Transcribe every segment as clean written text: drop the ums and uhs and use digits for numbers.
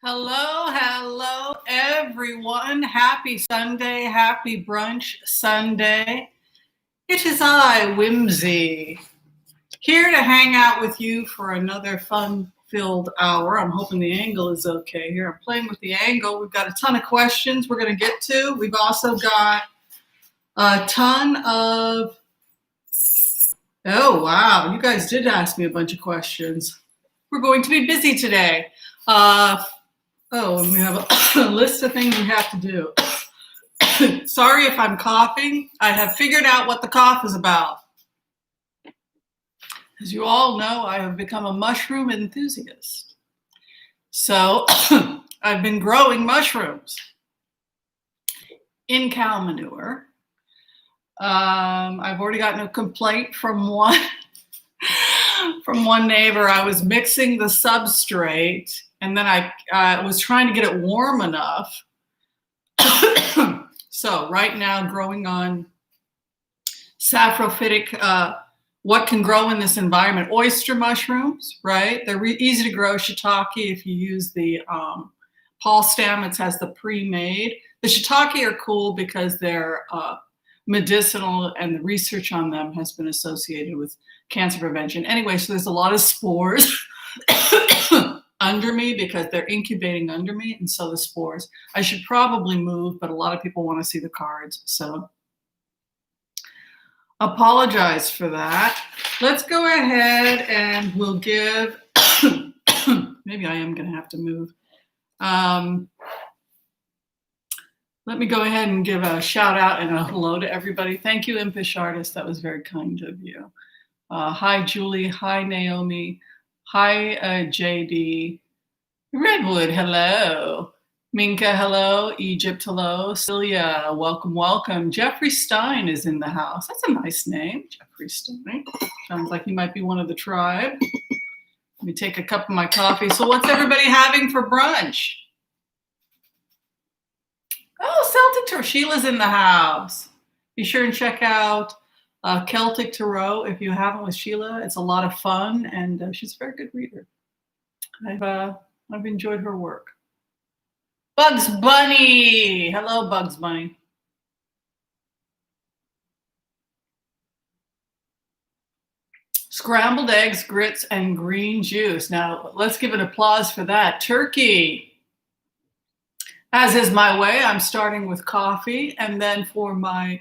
Hello, everyone. Happy Sunday, happy brunch Sunday. It is I, Whimsy, here to hang out with you for another fun-filled hour. I'm hoping the angle is okay here. I'm playing with the angle. We've got a ton of questions we're going to get to. We've also got a ton of... Oh, wow. You guys did ask me a bunch of questions. We're going to be busy today. And we have a list of things we have to do. Sorry if I'm coughing. I have figured out what the cough is about. As you all know, I have become a mushroom enthusiast. So I've been growing mushrooms in cow manure. I've already gotten a complaint from one neighbor. I was mixing the substrate and then I was trying to get it warm enough. So right now growing on saprophytic, what can grow in this environment? Oyster mushrooms, right? They're easy to grow. Shiitake, if you use the Paul Stamets has the pre-made. The shiitake are cool because they're medicinal and the research on them has been associated with cancer prevention. Anyway, so there's a lot of spores under me because they're incubating under me, and so the spores. I should probably move, but a lot of people want to see the cards, so apologize for that. Let's go ahead and we'll give, maybe I am going to have to move. Let me go ahead and give a shout out and a hello to everybody. Thank you, Impish Artist. That was very kind of you. Hi, Julie. Hi, Naomi. Hi, JD. Redwood, hello. Minka, hello. Egypt, hello. Celia, welcome, welcome. Jeffrey Stein is in the house. That's a nice name, Jeffrey Stein. Sounds like he might be one of the tribe. Let me take a cup of my coffee. So what's everybody having for brunch? Oh, Celtic Tarot. Sheila's in the house. Be sure and check out Celtic Tarot if you haven't with Sheila. It's a lot of fun, and she's a very good reader. I've enjoyed her work. Bugs Bunny. Hello, Bugs Bunny. Scrambled eggs, grits, and green juice. Now, let's give an applause for that. Turkey. As is my way, I'm starting with coffee, and then for my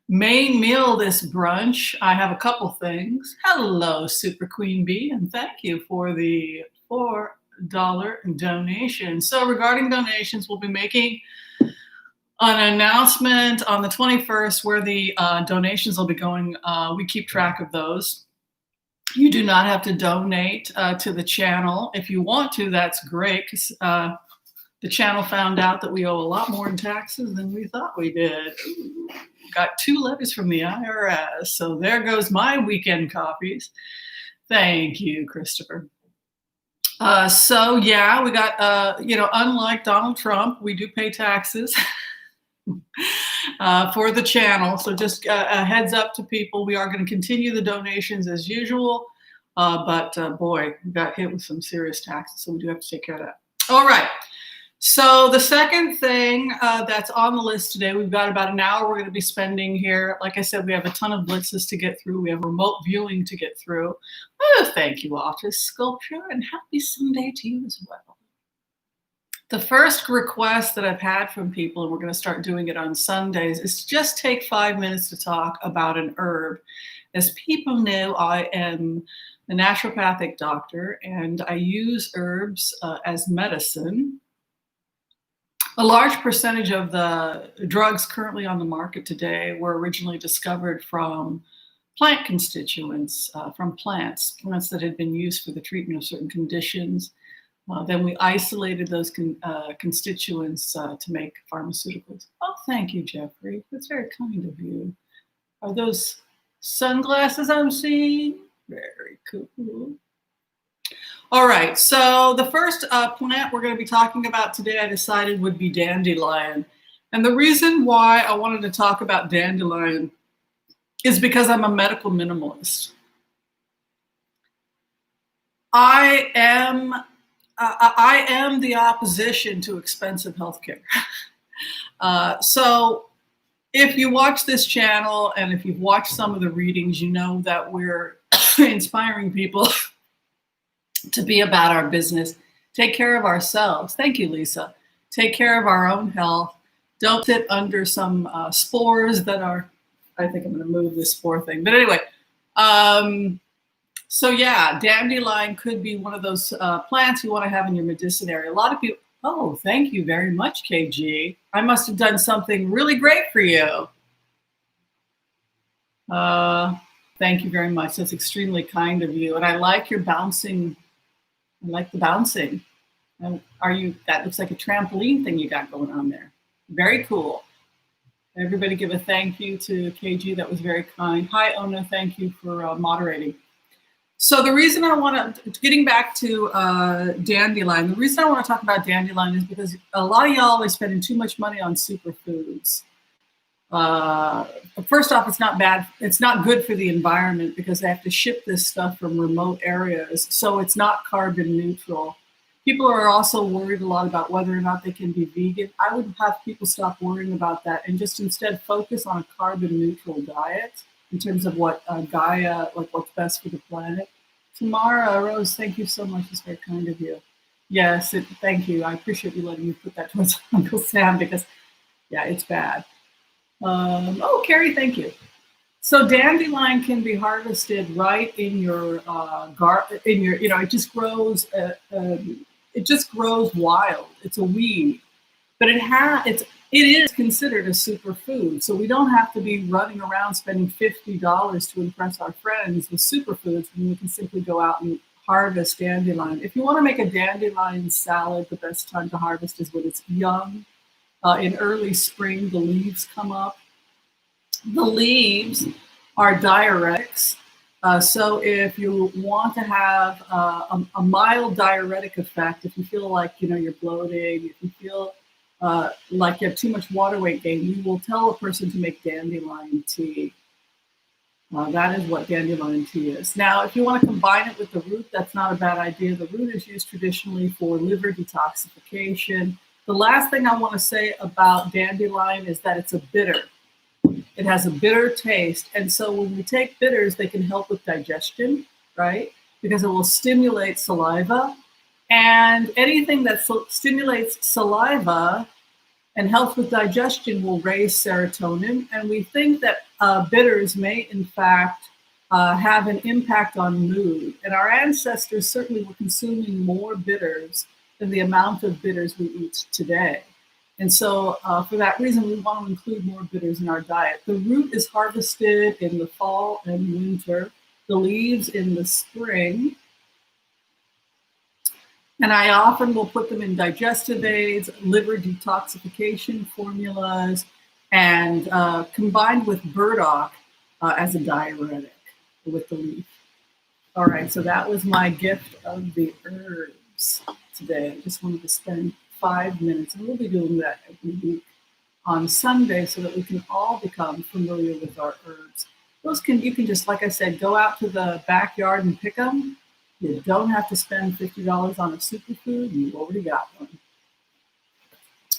main meal this brunch, I have a couple things. Hello, Super Queen Bee, and thank you for the $4 donation. So regarding donations, we'll be making an announcement on the 21st where the donations will be going. We keep track of those. You do not have to donate to the channel. If you want to, that's great, because the channel found out that we owe a lot more in taxes than we thought we did. Ooh, got 2 letters from the IRS. So there goes my weekend copies. Thank you, Christopher. So yeah, we got, unlike Donald Trump, we do pay taxes for the channel. So just a heads up to people, we are going to continue the donations as usual. But boy, we got hit with some serious taxes. So we do have to take care of that. All right. So the second thing that's on the list today, we've got about an hour we're going to be spending here. Like I said, we have a ton of blitzes to get through. We have remote viewing to get through. Oh, thank you, Office Sculpture, and happy Sunday to you as well. The first request that I've had from people, and we're going to start doing it on Sundays, is to just take 5 minutes to talk about an herb. As people know, I am a naturopathic doctor, and I use herbs as medicine. A large percentage of the drugs currently on the market today were originally discovered from plant constituents, from plants that had been used for the treatment of certain conditions. Then we isolated those constituents to make pharmaceuticals. Oh, thank you, Jeffrey. That's very kind of you. Are those sunglasses I'm seeing? Very cool. All right, so the first plant we're going to be talking about today, I decided would be dandelion. And the reason why I wanted to talk about dandelion is because I'm a medical minimalist. I am I am the opposition to expensive healthcare. So if you watch this channel and if you've watched some of the readings, you know that we're inspiring people to be about our business, take care of ourselves. Thank you, Lisa. Take care of our own health. Don't sit under some spores that are, I think I'm going to move this spore thing. But anyway, so yeah, dandelion could be one of those plants you want to have in your medicinary. A lot of people, oh, thank you very much, KG. I must have done something really great for you. Thank you very much. That's extremely kind of you. And I like your bouncing. I like the bouncing. That looks like a trampoline thing you got going on there. Very cool. Everybody give a thank you to KG. That was very kind. Hi, Ona. Thank you for moderating. So the reason I want to, getting back to dandelion, the reason I want to talk about dandelion is because a lot of y'all are spending too much money on superfoods. First off, it's not bad. It's not good for the environment because they have to ship this stuff from remote areas. So it's not carbon neutral. People are also worried a lot about whether or not they can be vegan. I would have people stop worrying about that and just instead focus on a carbon neutral diet in terms of what Gaia, like what's best for the planet. Tamara Rose, thank you so much. It's very kind of you. Yes, thank you. I appreciate you letting me put that towards Uncle Sam because, yeah, it's bad. Oh, Carrie, thank you. So dandelion can be harvested right in your it just grows. It just grows wild. It's a weed, but it is considered a superfood. So we don't have to be running around spending $50 to impress our friends with superfoods when we can simply go out and harvest dandelion. If you want to make a dandelion salad, the best time to harvest is when it's young. In early spring, the leaves come up. The leaves are diuretics. So if you want to have a mild diuretic effect, if you feel like you're bloating, if you feel like you have too much water weight gain, you will tell a person to make dandelion tea. That is what dandelion tea is. Now, if you want to combine it with the root, that's not a bad idea. The root is used traditionally for liver detoxification. The last thing I want to say about dandelion is that it's a bitter. It has a bitter taste. And so when we take bitters, they can help with digestion, right? Because it will stimulate saliva. And anything that stimulates saliva and helps with digestion will raise serotonin. And we think that bitters may, in fact, have an impact on mood. And our ancestors certainly were consuming more bitters than the amount of bitters we eat today. And so for that reason, we want to include more bitters in our diet. The root is harvested in the fall and winter, the leaves in the spring. And I often will put them in digestive aids, liver detoxification formulas, and combined with burdock as a diuretic with the leaf. All right, so that was my gift of the herbs today. I just wanted to spend 5 minutes, and we'll be doing that every week on Sunday so that we can all become familiar with our herbs. You can just, like I said, go out to the backyard and pick them. You don't have to spend $50 on a superfood. You've already got one.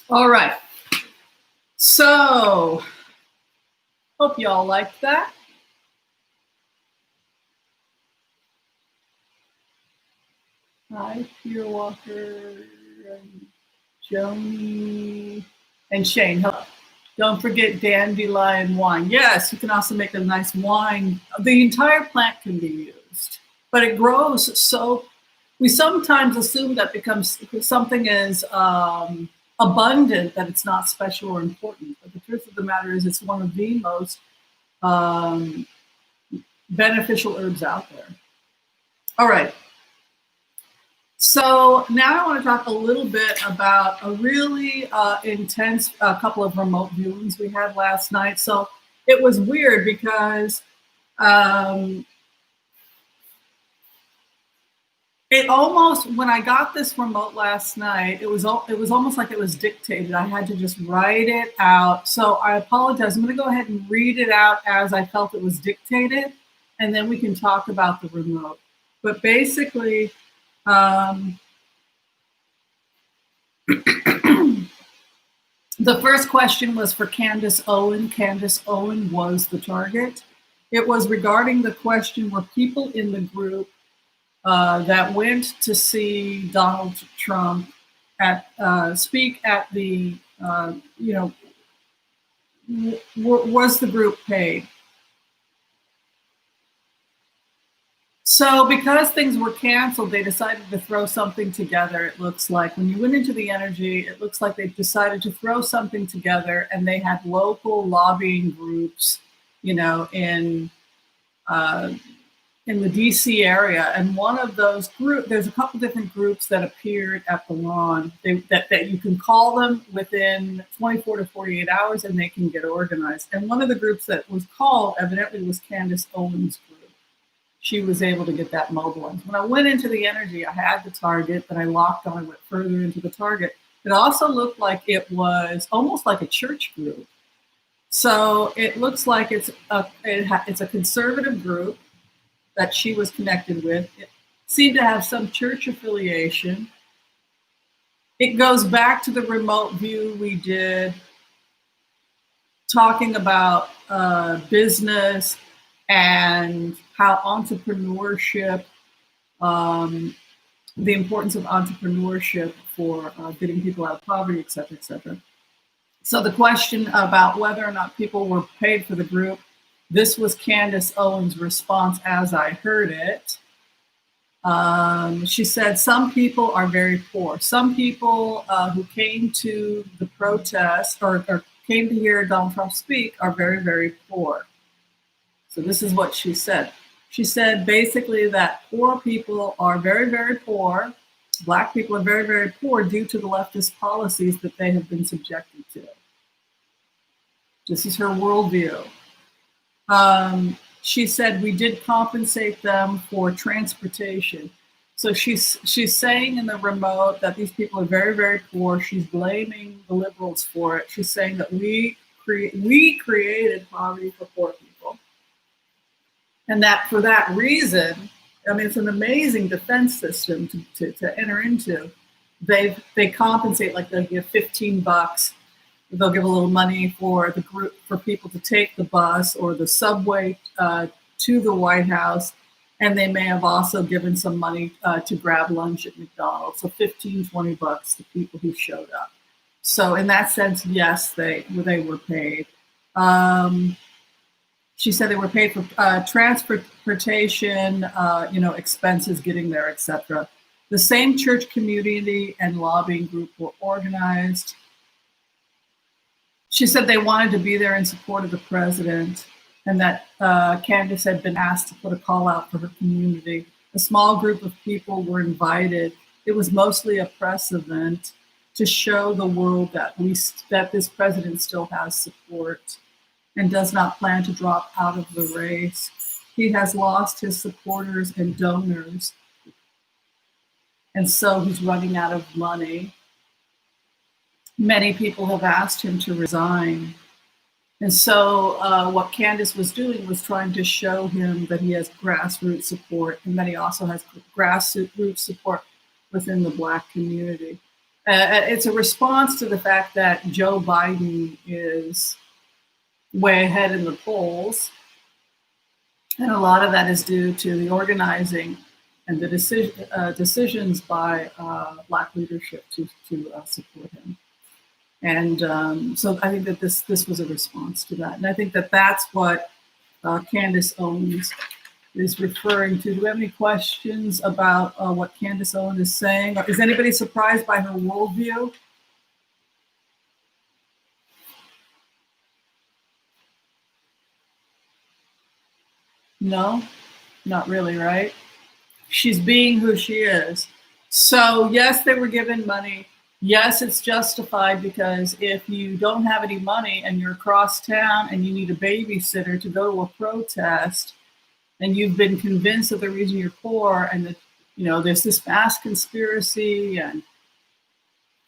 All right. So, hope y'all liked that. Hi, Peter Walker, Joni, and Shane. Hello. Don't forget dandelion wine. Yes, you can also make a nice wine. The entire plant can be used, but it grows so. We sometimes assume that becomes something is abundant, that it's not special or important. But the truth of the matter is, it's one of the most beneficial herbs out there. All right. So now I want to talk a little bit about a really intense couple of remote viewings we had last night. So it was weird because it almost, when I got this remote last night, it was almost like it was dictated. I had to just write it out. So I apologize. I'm going to go ahead and read it out as I felt it was dictated, and then we can talk about the remote. But basically, The first question was for Candace Owen. Candace Owen was the target. It was regarding the question, were people in the group that went to see Donald Trump at speak at the, was the group paid? So because things were canceled, they decided to throw something together. It looks like when you went into the energy, it looks like they decided to throw something together, and they had local lobbying groups, in the DC area. And one of those groups, there's a couple different groups that appeared at the lawn that you can call them within 24 to 48 hours and they can get organized. And one of the groups that was called evidently was Candace Owens' group. She was able to get that mobilized. When I went into the energy, I had the target that I locked on and went further into the target. It also looked like it was almost like a church group. So it looks like it's a conservative group that she was connected with. It seemed to have some church affiliation. It goes back to the remote view we did talking about business and how entrepreneurship, the importance of entrepreneurship for getting people out of poverty, et cetera, et cetera. So the question about whether or not people were paid for the group, this was Candace Owens' response as I heard it. She said, some people are very poor. Some people who came to the protest or came to hear Donald Trump speak are very, very poor. So this is what she said. She said basically that poor people are very, very poor. Black people are very, very poor due to the leftist policies that they have been subjected to. This is her worldview. She said we did compensate them for transportation. So she's saying in the remote that these people are very, very poor. She's blaming the liberals for it. She's saying that we created poverty for poor people. And that for that reason, I mean, it's an amazing defense system to enter into. They compensate, like they'll give $15. They'll give a little money for the group, for people to take the bus or the subway to the White House. And they may have also given some money to grab lunch at McDonald's. So $15-20 to people who showed up. So in that sense, yes, they were paid. She said they were paid for transportation, expenses getting there, etc. The same church community and lobbying group were organized. She said they wanted to be there in support of the president, and that Candace had been asked to put a call out for her community. A small group of people were invited. It was mostly a press event to show the world that this president still has support and does not plan to drop out of the race. He has lost his supporters and donors, and so he's running out of money. Many people have asked him to resign. And so what Candace was doing was trying to show him that he has grassroots support and that he also has grassroots support within the Black community. It's a response to the fact that Joe Biden is way ahead in the polls. And a lot of that is due to the organizing and the decisions by Black leadership to support him. And so I think that this was a response to that. And I think that that's what Candace Owens is referring to. Do we have any questions about what Candace Owens is saying? Is anybody surprised by her worldview? No, not really, right? She's being who she is. So yes, they were given money. Yes, it's justified, because if you don't have any money and you're across town and you need a babysitter to go to a protest, and you've been convinced of the reason you're poor and that, there's this mass conspiracy, and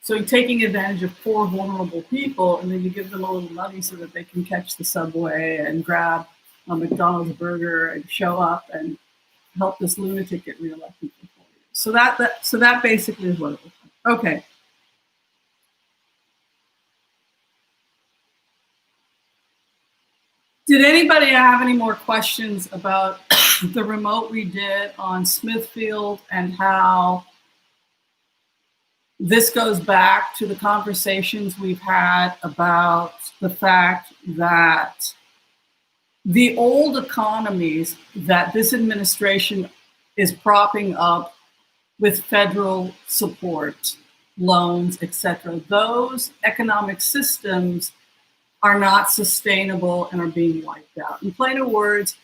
so you're taking advantage of poor, vulnerable people, and then you give them a little money so that they can catch the subway and grab a McDonald's burger and show up and help this lunatic get reelected for 4 years. So that basically is what it was. Okay. Did anybody have any more questions about the remote we did on Smithfield and how this goes back to the conversations we've had about the fact that the old economies that this administration is propping up with federal support, loans, etc., those economic systems are not sustainable and are being wiped out. In plainer words,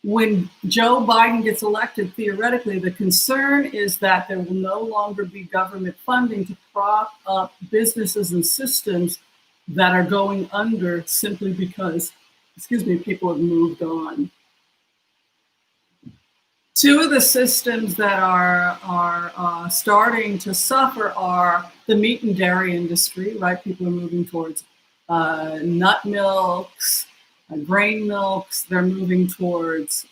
when Joe Biden gets elected, theoretically, the concern is that there will no longer be government funding to prop up businesses and systems that are going under simply because, people have moved on. Two of the systems that are starting to suffer are the meat and dairy industry, right? People are moving towards nut milks, grain milks. They're moving towards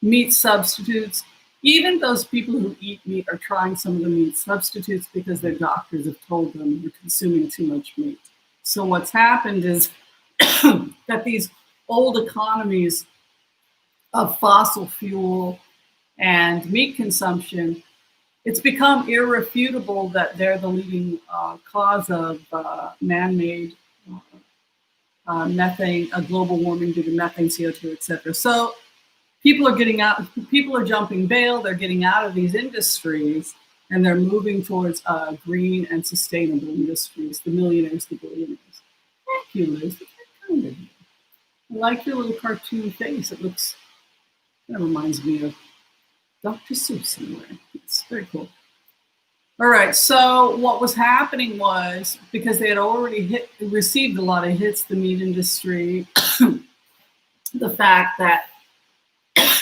meat substitutes. Even those people who eat meat are trying some of the meat substitutes because their doctors have told them you're consuming too much meat. So what's happened is that these old economies of fossil fuel and meat consumption, it's become irrefutable that they're the leading cause of man-made methane, global warming due to methane, CO2, et cetera. So people are getting out, people are jumping bail, they're getting out of these industries, and they're moving towards green and sustainable industries, the millionaires, the billionaires. Thank you, Liz. Kind of. I like your little cartoon face. It looks, that reminds me of Dr. Seuss in a way. It's very cool. All right, so what was happening was, because they had already received a lot of hits, the meat industry, the fact that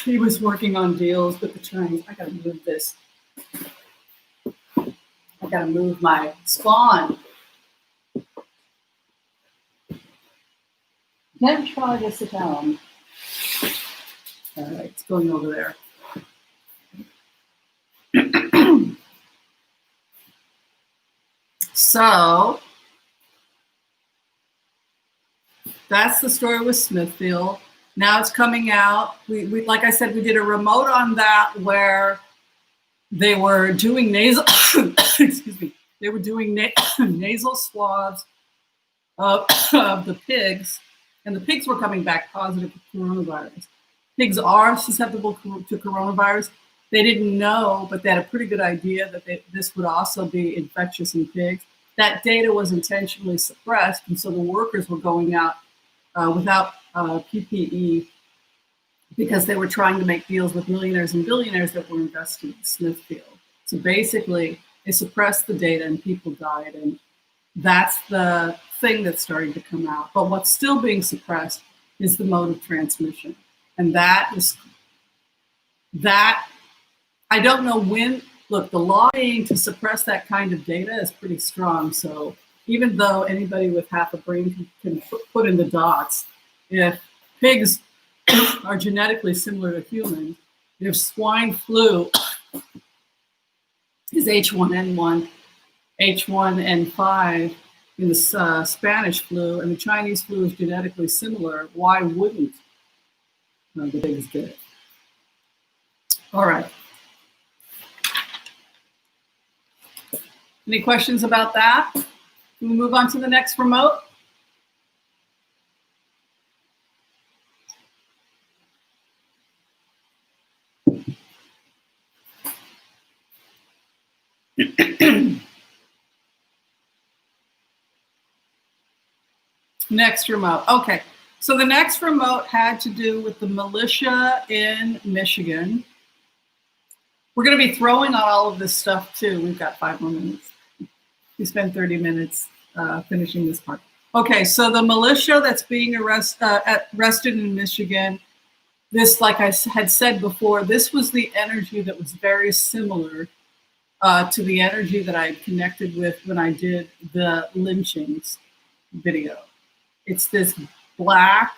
he was working on deals with the Chinese. I gotta move this. I gotta move my spawn. Then try to sit down. All right, it's going over there. So that's the story with Smithfield. Now it's coming out. We like I said, we did a remote on that where they were doing nasal, excuse me, they were doing nasal swabs of the pigs, and the pigs were coming back positive for coronavirus. Pigs are susceptible to coronavirus. They didn't know, but they had a pretty good idea that this would also be infectious in pigs. That data was intentionally suppressed, and so the workers were going out without PPE because they were trying to make deals with millionaires and billionaires that were investing in Smithfield. So basically, they suppressed the data and people died, and that's the thing that's starting to come out. But what's still being suppressed is the mode of transmission. And that I don't know when. Look, the lobbying to suppress that kind of data is pretty strong. So even though anybody with half a brain can put in the dots, if pigs are genetically similar to humans, if swine flu is H1N1, H1N5 in the Spanish flu, and the Chinese flu is genetically similar, why wouldn't the pigs get it? All right. Any questions about that? Can we move on to the next remote? Next remote. Okay, so the next remote had to do with the militia in Michigan. We're going to be throwing on all of this stuff too. We've got 5 more minutes. We spent 30 minutes finishing this part. Okay, so the militia that's being arrested in Michigan, this, like I had said before, this was the energy that was very similar to the energy that I had connected with when I did the lynchings video. It's this black,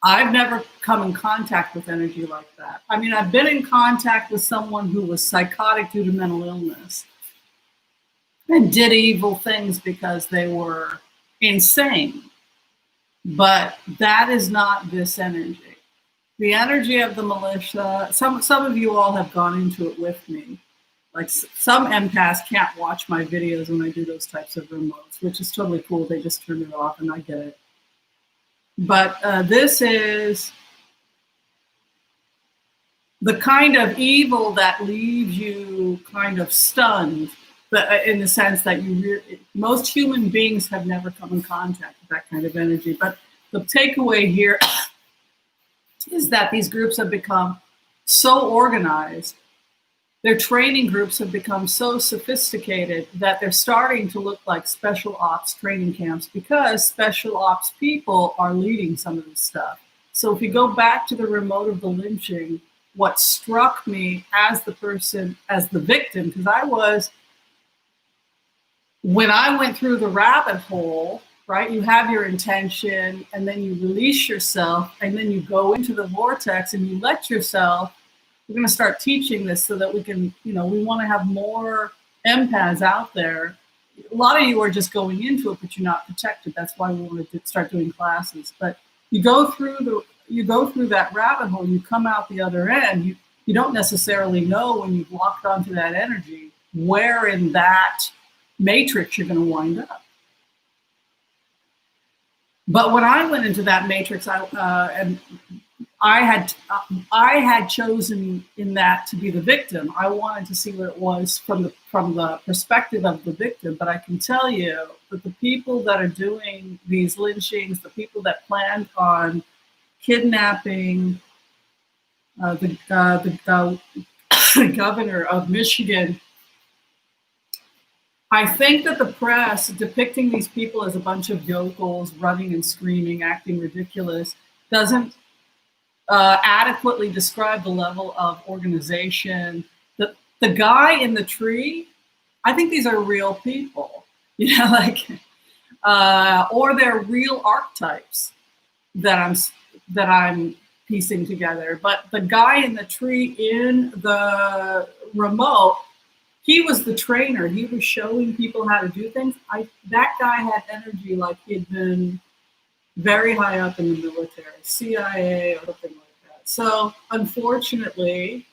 I've never come in contact with energy like that. I mean, I've been in contact with someone who was psychotic due to mental illness and did evil things because they were insane. But that is not this energy. The energy of the militia, some of you all have gone into it with me. Like some empaths can't watch my videos when I do those types of remotes, which is totally cool. They just turn it off and I get it. But this is the kind of evil that leaves you kind of stunned, but in the sense that most human beings have never come in contact with that kind of energy. But the takeaway here is that these groups have become so organized. Their training groups have become so sophisticated that they're starting to look like special ops training camps, because special ops people are leading some of this stuff. So if you go back to the remote of the lynching, what struck me as the person, as the victim, because when I went through the rabbit hole, right, you have your intention and then you release yourself and then you go into the vortex and you let yourself. We're going to start teaching this so that we can, we want to have more empaths out there. A lot of you are just going into it, but you're not protected. That's why we want to start doing classes. But you go through that rabbit hole, you come out the other end. You don't necessarily know when you've locked onto that energy where in that matrix you're going to wind up. But when I went into that matrix, I had chosen in that to be the victim. I wanted to see what it was from the perspective of the victim. But I can tell you that the people that are doing these lynchings, the people that planned on kidnapping the governor of Michigan, I think that the press depicting these people as a bunch of yokels running and screaming, acting ridiculous, doesn't adequately describe the level of organization. The guy in the tree, I think these are real people, or they're real archetypes that I'm piecing together. But the guy in the tree in the remote, he was the trainer. He was showing people how to do things. That guy had energy like he'd been very high up in the military, CIA or something like that. So unfortunately,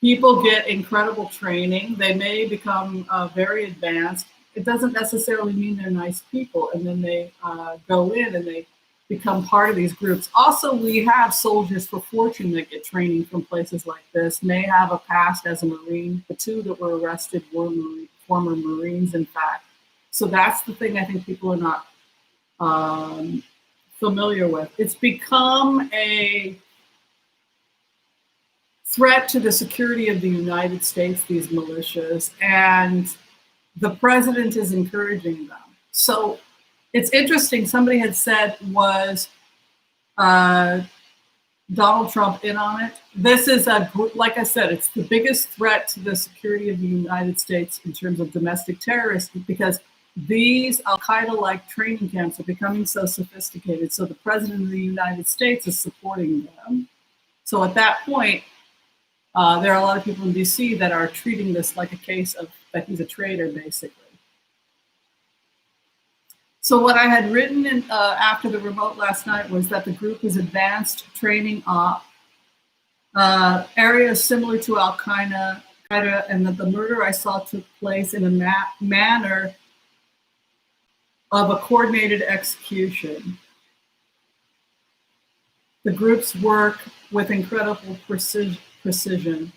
people get incredible training. They may become very advanced. It doesn't necessarily mean they're nice people. And then they go in and they become part of these groups. Also, we have soldiers for fortune that get training from places like this, may have a past as a Marine. The two that were arrested were former Marines, in fact. So that's the thing I think people are not familiar with. It's become a threat to the security of the United States, these militias, and the president is encouraging them. So it's interesting. Somebody had said, was Donald Trump in on it? This is a group, like I said, it's the biggest threat to the security of the United States in terms of domestic terrorists, because these Al-Qaeda-like training camps are becoming so sophisticated. So the president of the United States is supporting them. So at that point, there are a lot of people in DC that are treating this like a case of that he's a traitor, basically. So what I had written after the remote last night was that the group is advanced training op, areas similar to Al-Qaeda, and that the murder I saw took place in a manner of a coordinated execution. The groups work with incredible precision.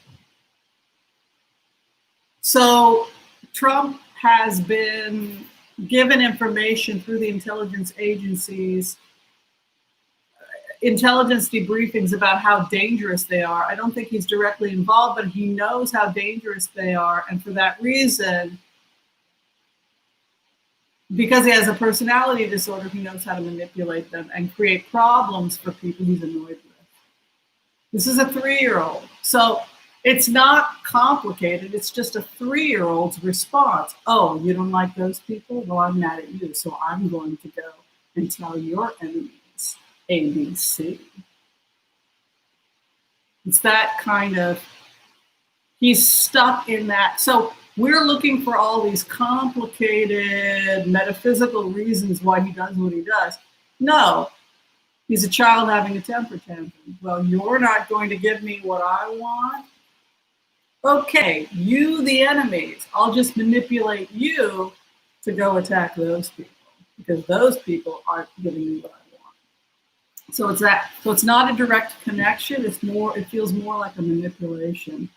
So Trump has been given information through the intelligence agencies, intelligence debriefings about how dangerous they are. I don't think he's directly involved, but he knows how dangerous they are. And for that reason, because he has a personality disorder, he knows how to manipulate them and create problems for people he's annoyed with. This is a 3-year-old. So it's not complicated. It's just a 3-year-old's response. Oh, you don't like those people? Well, I'm mad at you. So I'm going to go and tell your enemies ABC. It's that kind of, he's stuck in that. So we're looking for all these complicated metaphysical reasons why he does what he does. No, he's a child having a temper tantrum. Well, you're not going to give me what I want. Okay, you the enemies. I'll just manipulate you to go attack those people because those people aren't giving me what I want. So it's that. So it's not a direct connection. It's more. It feels more like a manipulation.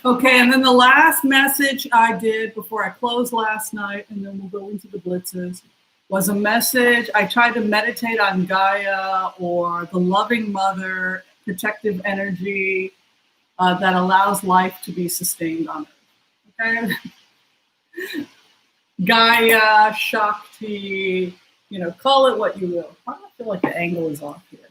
Okay, and then the last message I did before I closed last night, and then we'll go into the blitzes, was a message. I tried to meditate on Gaia or the loving mother, protective energy that allows life to be sustained on Earth. Okay? Gaia, Shakti, call it what you will. I feel like the angle is off here.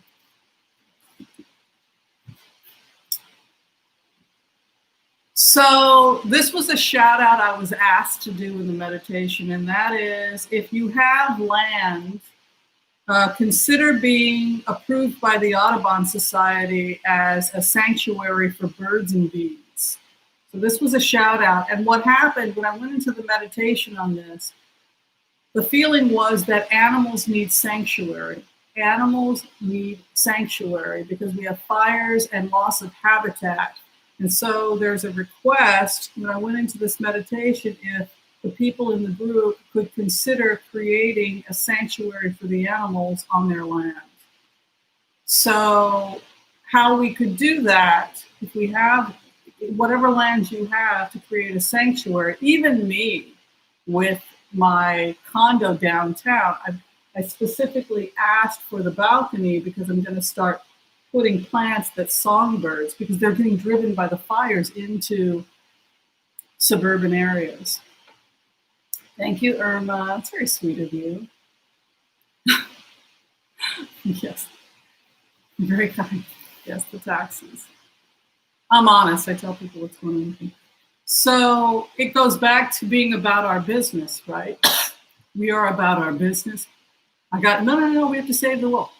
So this was a shout out I was asked to do in the meditation, and that is, if you have land, consider being approved by the Audubon Society as a sanctuary for birds and bees. So this was a shout out. And what happened when I went into the meditation on this, the feeling was that animals need sanctuary. Animals need sanctuary because we have fires and loss of habitat. And so there's a request when I went into this meditation if the people in the group could consider creating a sanctuary for the animals on their land. So how we could do that, if we have whatever land you have to create a sanctuary, even me with my condo downtown, I specifically asked for the balcony because I'm going to start putting plants that songbirds, because they're getting driven by the fires into suburban areas. Thank you, Irma. It's very sweet of you. Yes, very kind. Yes, the taxes. I'm honest. I tell people what's going on. So it goes back to being about our business, right? We are about our business. No, we have to save the world.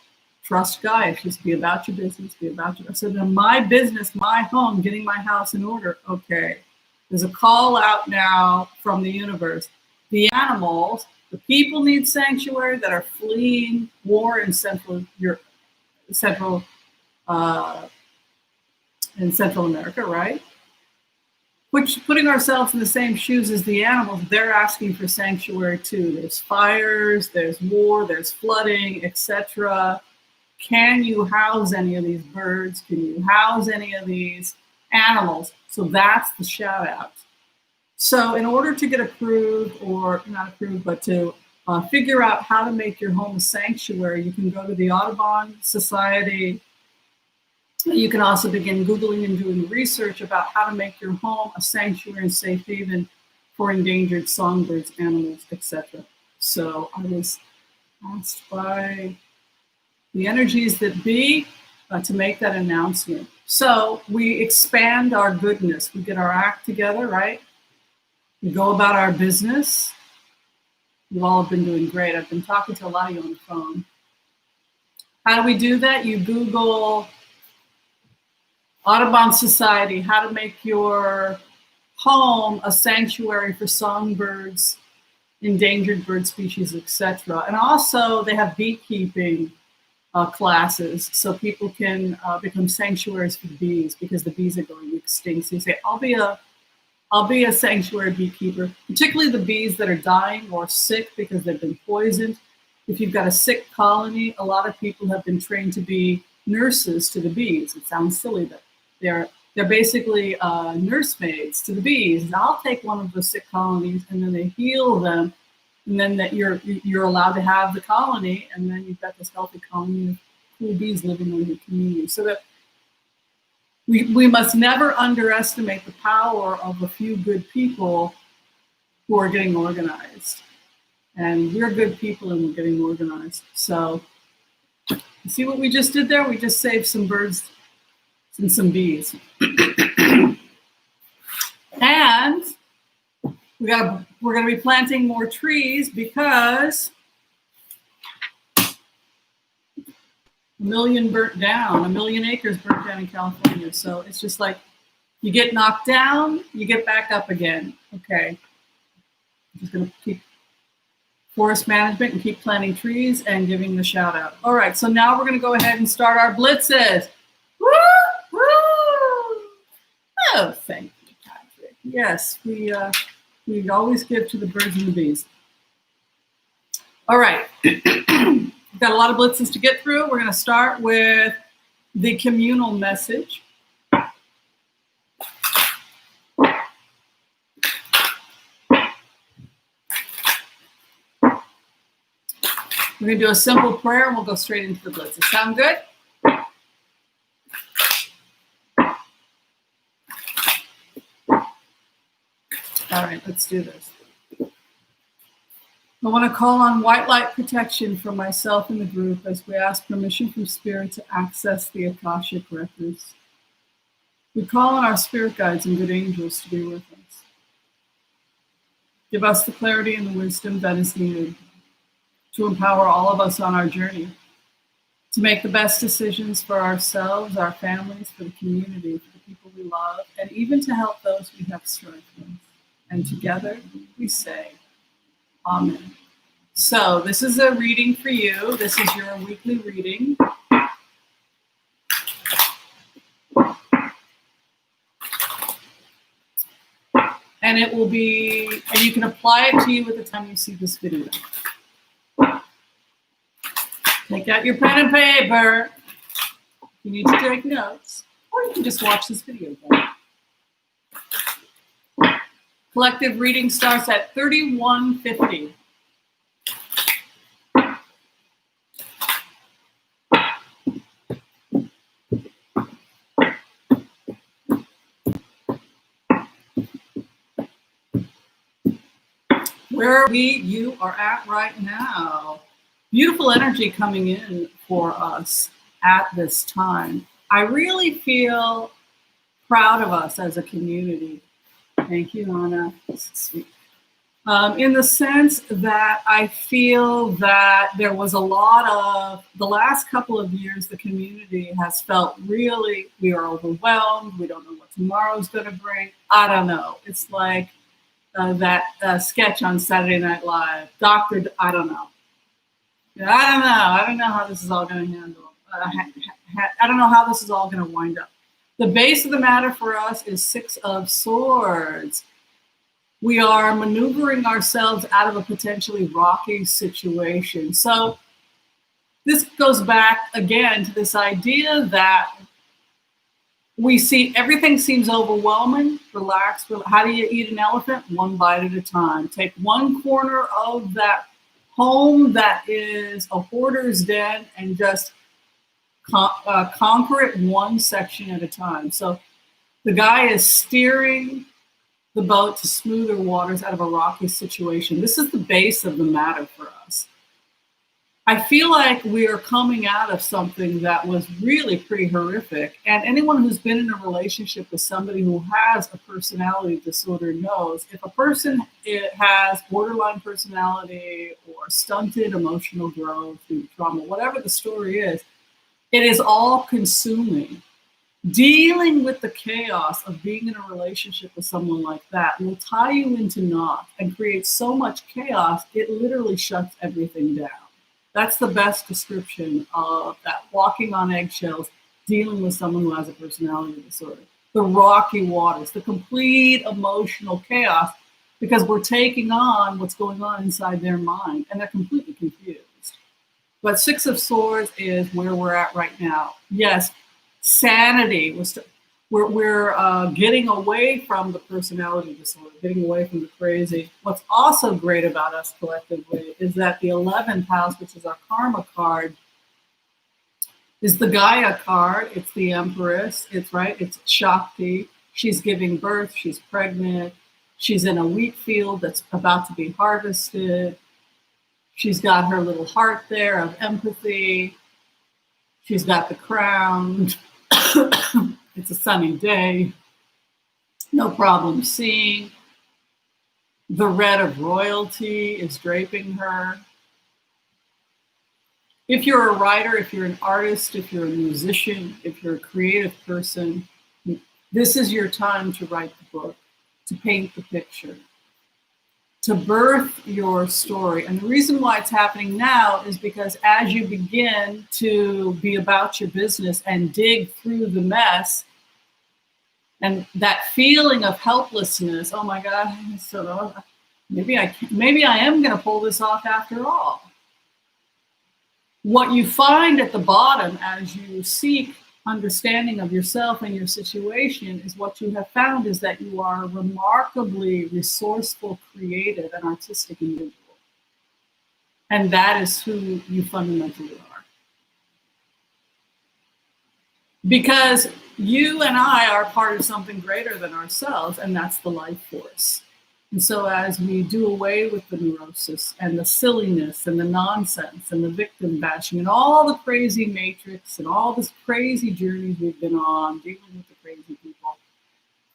Trust Gaia. Just be about your business. Be about your. So then my business, my home, getting my house in order. Okay, there's a call out now from the universe. The animals, the people need sanctuary that are fleeing war in Central Europe, Central America, right? Which, putting ourselves in the same shoes as the animals, they're asking for sanctuary too. There's fires, there's war, there's flooding, etc. Can you house any of these birds? Can you house any of these animals? So that's the shout out. So in order to get approved, or not approved, but to figure out how to make your home a sanctuary, you can go to the Audubon Society. You can also begin Googling and doing research about how to make your home a sanctuary and safe haven for endangered songbirds, animals, etc. So I was asked by the energies that be to make that announcement. So we expand our goodness. We get our act together, right? We go about our business. You all have been doing great. I've been talking to a lot of you on the phone. How do we do that? You Google Audubon Society, how to make your home a sanctuary for songbirds, endangered bird species, etc. And also they have beekeeping classes, so people can become sanctuaries for bees because the bees are going extinct. So you say, I'll be a sanctuary beekeeper, particularly the bees that are dying or sick because they've been poisoned. If you've got a sick colony, a lot of people have been trained to be nurses to the bees. It sounds silly, but they're basically nursemaids to the bees. And I'll take one of the sick colonies and then they heal them, and then that you're allowed to have the colony, and then you've got this healthy colony of cool bees living in your community. So that we must never underestimate the power of a few good people who are getting organized. And we're good people and we're getting organized. So you see what we just did there? We just saved some birds and some bees. And we're going to be planting more trees because 1 million burnt down, 1 million acres burnt down in California. So it's just like You get knocked down, you get back up again. Okay. I'm just going to keep forest management and keep planting trees and giving the shout out. All right, so now we're going to go ahead and start our blitzes. Woo! Woo! Oh, thank you, Patrick. Yes, we always give to the birds and the bees. All right, we've got a lot of blitzes to get through. We're going to start with the communal message. We're going to do a simple prayer and we'll go straight into the blitzes. Sound good? All right, let's do this. I want to call on white light protection for myself and the group as we ask permission from Spirit to access the Akashic records. We call on our spirit guides and good angels to be with us. Give us the clarity and the wisdom that is needed to empower all of us on our journey, to make the best decisions for ourselves, our families, for the community, for the people we love, and even to help those we have strife with. And together we say, Amen. So this is a reading for you. This is your weekly reading. And it will be, and you can apply it to you at the time you see this video. Take out your pen and paper. You need to take notes, or you can just watch this video again. Collective reading starts at 3150. Where you are at right now. Beautiful energy coming in for us at this time. I really feel proud of us as a community. Thank you, Anna. This is sweet. In the sense that I feel that there was a lot of, the last couple of years, the community has felt really, we are overwhelmed. We don't know what tomorrow's going to bring. I don't know. It's like that sketch on Saturday Night Live. I don't know. I don't know how this is all going to handle. I don't know how this is all going to wind up. The base of the matter for us is Six of Swords. We are maneuvering ourselves out of a potentially rocky situation. So this goes back again to this idea that we see everything seems overwhelming. Relax. How do you eat an elephant? One bite at a time. Take one corner of that home that is a hoarder's den and just conquer it one section at a time. So the guy is steering the boat to smoother waters out of a rocky situation. This is the base of the matter for us. I feel like we are coming out of something that was really pretty horrific. And anyone who's been in a relationship with somebody who has a personality disorder knows if a person has borderline personality or stunted emotional growth through trauma, whatever the story is, it is all consuming. Dealing with the chaos of being in a relationship with someone like that will tie you into knots and create so much chaos, it literally shuts everything down. That's the best description of that, walking on eggshells, dealing with someone who has a personality disorder. The rocky waters, the complete emotional chaos, because we're taking on what's going on inside their mind, and they're completely confused. But Six of Swords is where we're at right now. Yes, sanity was. We're getting away from the personality disorder, getting away from the crazy. What's also great about us collectively is that the 11th house, which is our karma card, is the Gaia card. It's the Empress. It's Shakti. She's giving birth. She's pregnant. She's in a wheat field that's about to be harvested. She's got her little heart there of empathy. She's got the crown. It's a sunny day. No problem seeing. The red of royalty is draping her. If you're a writer, if you're an artist, if you're a musician, if you're a creative person, This is your time to write the book, to paint the picture, to birth your story. And the reason why it's happening now is because as you begin to be about your business and dig through the mess, and that feeling of helplessness, oh my God, so maybe I am going to pull this off after all. What you find at the bottom as you seek understanding of yourself and your situation is what you have found is that you are a remarkably resourceful, creative, and artistic individual. And that is who you fundamentally are. Because you and I are part of something greater than ourselves, and that's the life force. And so as we do away with the neurosis and the silliness and the nonsense and the victim bashing and all the crazy matrix and all this crazy journey we've been on dealing with the crazy people,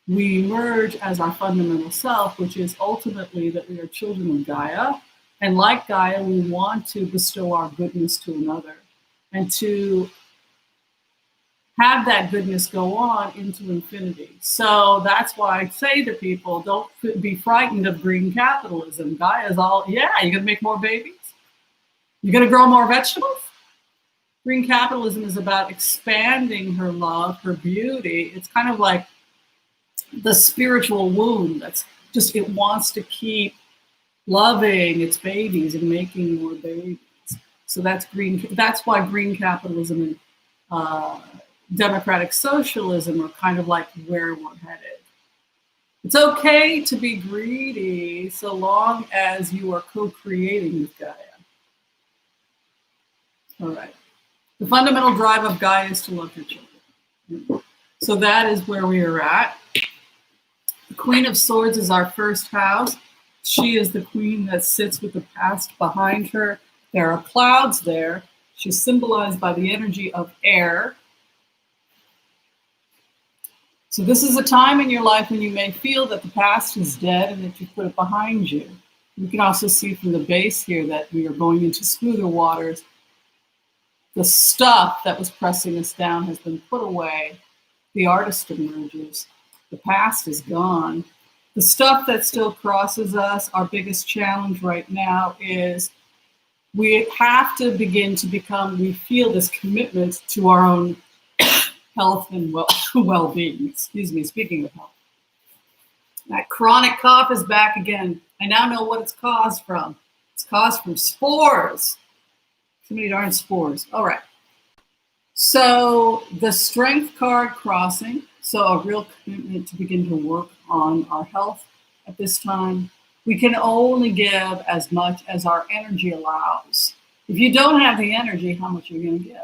we emerge as our fundamental self, which is ultimately that we are children of Gaia. And like Gaia, we want to bestow our goodness to another and to have that goodness go on into infinity. So that's why I say to people, don't be frightened of green capitalism. Gaia's all, yeah, you're going to make more babies? You're going to grow more vegetables? Green capitalism is about expanding her love, her beauty. It's kind of like the spiritual womb that's just, it wants to keep loving its babies and making more babies. So that's green. That's why green capitalism and democratic socialism are kind of like where we're headed. It's okay to be greedy so long as you are co-creating with Gaia. All right. The fundamental drive of Gaia is to love your children. So that is where we are at. The Queen of Swords is our first house. She is the queen that sits with the past behind her. There are clouds there. She's symbolized by the energy of air. So this is a time in your life when you may feel that the past is dead and that you put it behind you. You can also see from the base here that we are going into smoother waters. The stuff that was pressing us down has been put away. The artist emerges. The past is gone. The stuff that still crosses us, our biggest challenge right now is we have to begin to become, we feel this commitment to our own health and well-being. Excuse me, speaking of health. That chronic cough is back again. I now know what it's caused from. It's caused from spores. Too many darn spores. All right. So the strength card crossing. So a real commitment to begin to work on our health at this time. We can only give as much as our energy allows. If you don't have the energy, how much are you going to give?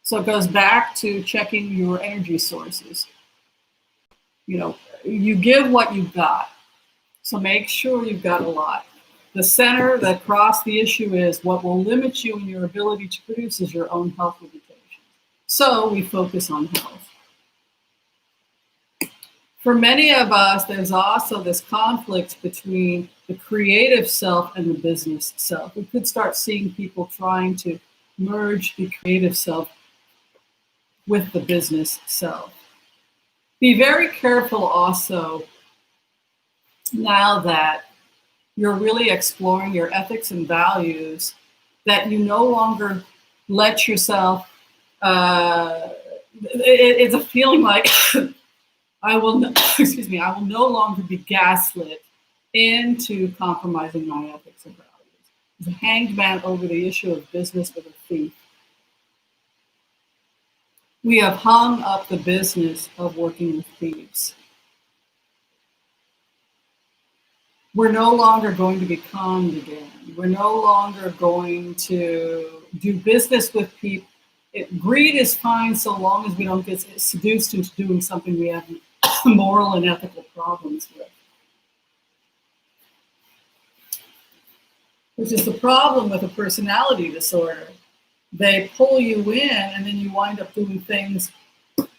So it goes back to checking your energy sources. You know, you give what you've got. So make sure you've got a lot. The center, the cross, the issue is what will limit you in your ability to produce is your own health limitations. So we focus on health. For many of us, there's also this conflict between the creative self and the business self. We could start seeing people trying to merge the creative self with the business self. Be very careful also now that you're really exploring your ethics and values, that you no longer let yourself, it's a feeling like I will no longer be gaslit into compromising my ethics and values. There's a hanged man over the issue of business with a thief. We have hung up the business of working with thieves. We're no longer going to be conned again. We're no longer going to do business with people. Greed is fine so long as we don't get seduced into doing something we have moral and ethical problems with. Which is the problem with a personality disorder. They pull you in and then you wind up doing things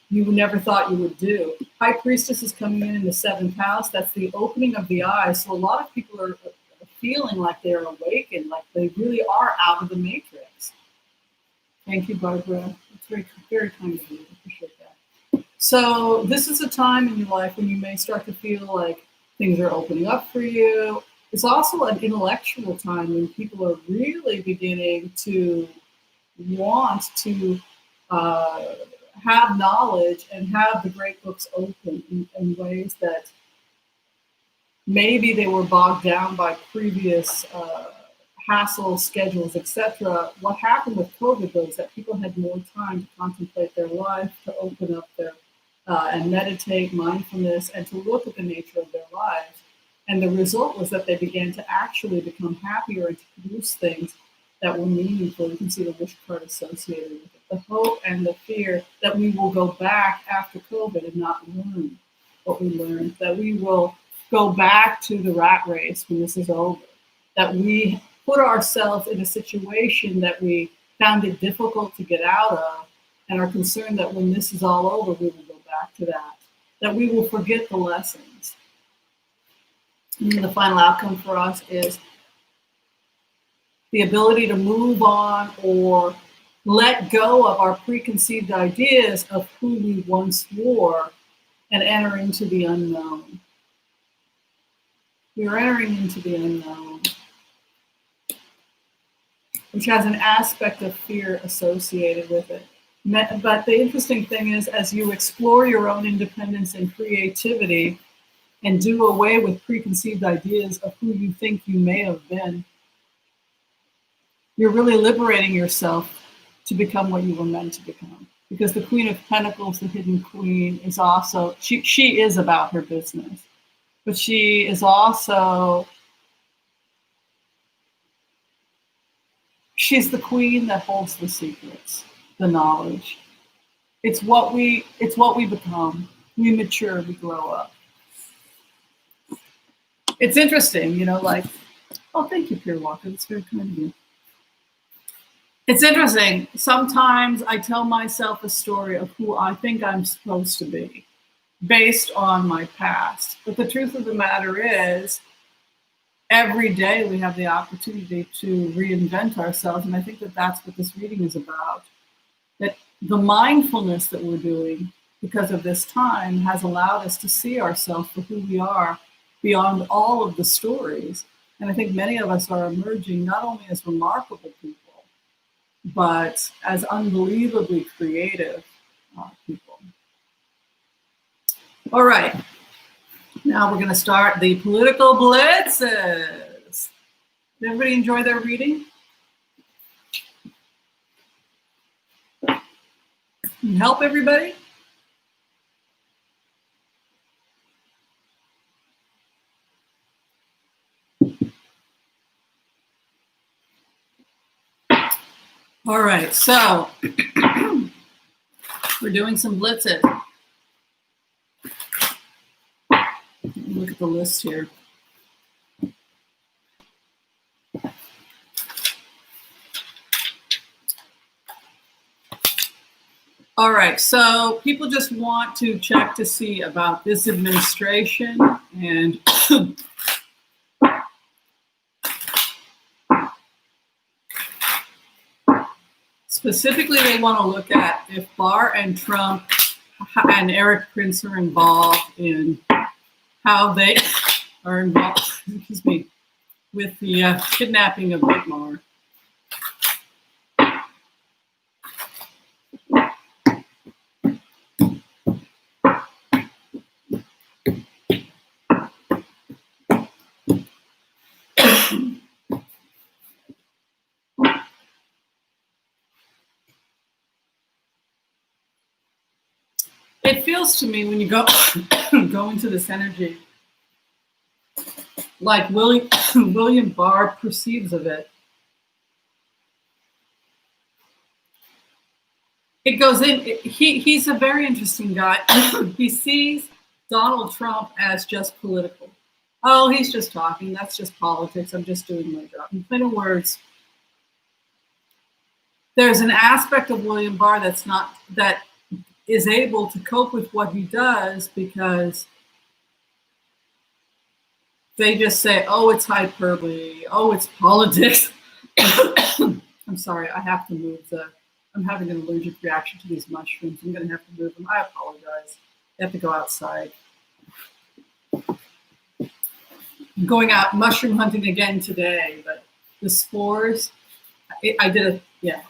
you never thought you would do. High Priestess is coming in the 7th house. That's the opening of the eyes. So a lot of people are feeling like they're awakened, like they really are out of the matrix. Thank you, Barbara. It's very, very kind of you. I appreciate that. So this is a time in your life when you may start to feel like things are opening up for you. It's also an intellectual time when people are really beginning to want to uh, have knowledge and have the great books open in ways that maybe they were bogged down by previous hassles, schedules, etc. What happened with COVID was that people had more time to contemplate their life, to open up their and meditate, mindfulness, and to look at the nature of their lives. And the result was that they began to actually become happier and to produce things that were meaningful. You can see the wish card associated with it. The hope and the fear that we will go back after COVID and not learn what we learned, that we will go back to the rat race when this is over, that we put ourselves in a situation that we found it difficult to get out of and are concerned that when this is all over, we will go back to that we will forget the lessons. And the final outcome for us is the ability to move on or let go of our preconceived ideas of who we once were and enter into the unknown. We are entering into the unknown, which has an aspect of fear associated with it. But the interesting thing is, as you explore your own independence and creativity and do away with preconceived ideas of who you think you may have been, you're really liberating yourself to become what you were meant to become. Because the Queen of Pentacles, the hidden queen, is also, she is about her business, but she is also, she's the queen that holds the secrets, the knowledge. It's what we become. We mature, we grow up. It's interesting, like, oh, thank you, Pierre Walker. That's very kind of you. It's interesting. Sometimes I tell myself a story of who I think I'm supposed to be based on my past. But the truth of the matter is, every day we have the opportunity to reinvent ourselves. And I think that that's what this reading is about. That the mindfulness that we're doing because of this time has allowed us to see ourselves for who we are beyond all of the stories. And I think many of us are emerging not only as remarkable people, but as unbelievably creative people. All right. Now we're going to start the political blitzes. Did everybody enjoy their reading? Can you help everybody? All right, so we're doing some blitzes. Look at the list here. All right, so people just want to check to see about this administration and specifically they want to look at if Barr and Trump and Eric Prince are involved in how they are involved, excuse me, with the kidnapping of Whitmore. It feels to me when you go into this energy like William Barr perceives of it. It goes in. He's a very interesting guy. He sees Donald Trump as just political. Oh, he's just talking. That's just politics. I'm just doing my job. In plain words, there's an aspect of William Barr that is able to cope with what he does because they just say, oh, it's hyperbole. Oh, it's politics. I'm sorry, I have to move the I'm having an allergic reaction to these mushrooms. I'm going to have to move them. I apologize. I have to go outside. I'm going out mushroom hunting again today, but the spores, I did a, yeah.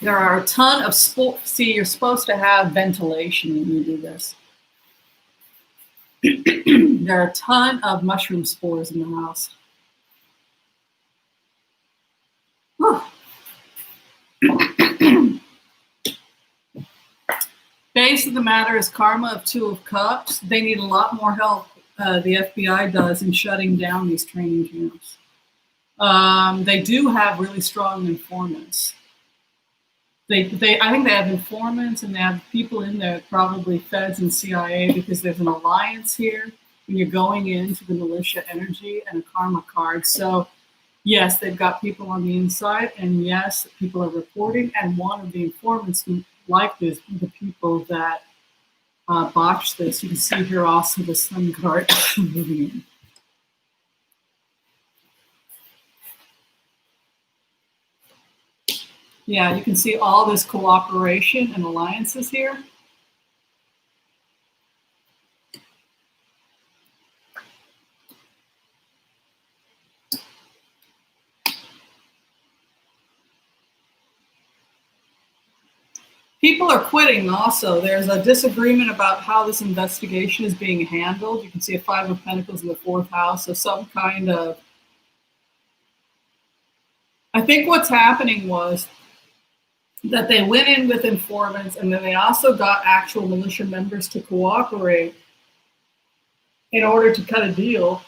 There are a ton of spores. See, you're supposed to have ventilation when you do this. There are a ton of mushroom spores in the house. Base of the matter is karma of 2 of Cups. They need a lot more help, the FBI does, in shutting down these training camps. They do have really strong informants. I think they have informants, and they have people in there, probably feds and CIA, because there's an alliance here when you're going into the militia energy and a karma card. So yes, they've got people on the inside, and yes, people are reporting. And one of the informants who like this, the people that botched this, you can see here also the sun card moving in. Yeah, you can see all this cooperation and alliances here. People are quitting also. There's a disagreement about how this investigation is being handled. You can see a 5 of Pentacles in the 4th house. So some kind of, I think what's happening was that they went in with informants, and then they also got actual militia members to cooperate in order to cut a deal.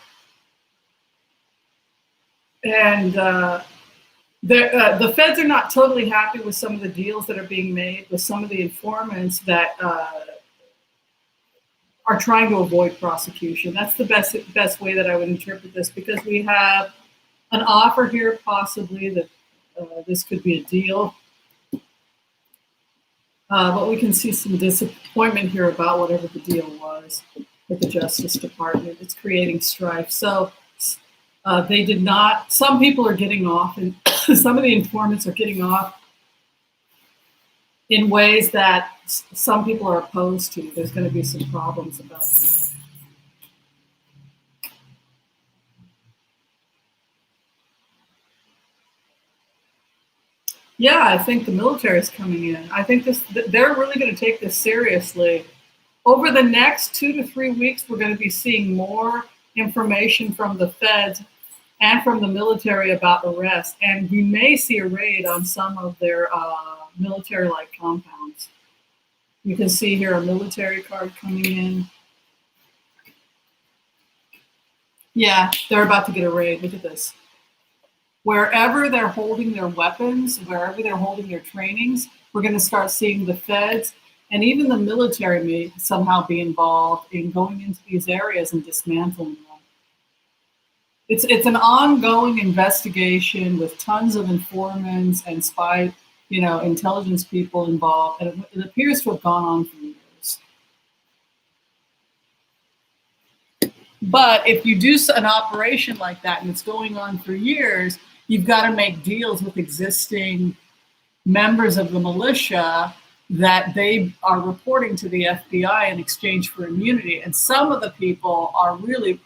And the feds are not totally happy with some of the deals that are being made with some of the informants that are trying to avoid prosecution. That's the best way that I would interpret this, because we have an offer here, possibly that this could be a deal. But we can see some disappointment here about whatever the deal was with the Justice Department. It's creating strife. So they did not, some people are getting off, and some of the informants are getting off in ways that some people are opposed to. There's going to be some problems about that. Yeah, I think the military is coming in. I think they're really going to take this seriously. Over the next 2 to 3 weeks, we're going to be seeing more information from the feds and from the military about arrests. And we may see a raid on some of their military-like compounds. You can see here a military card coming in. Yeah, they're about to get a raid. Look at this. Wherever they're holding their weapons, wherever they're holding their trainings, we're going to start seeing the feds and even the military may somehow be involved in going into these areas and dismantling them. It's an ongoing investigation with tons of informants and spy, intelligence people involved, and it appears to have gone on for years. But if you do an operation like that and it's going on for years, you've got to make deals with existing members of the militia that they are reporting to the FBI in exchange for immunity. And some of the people are really,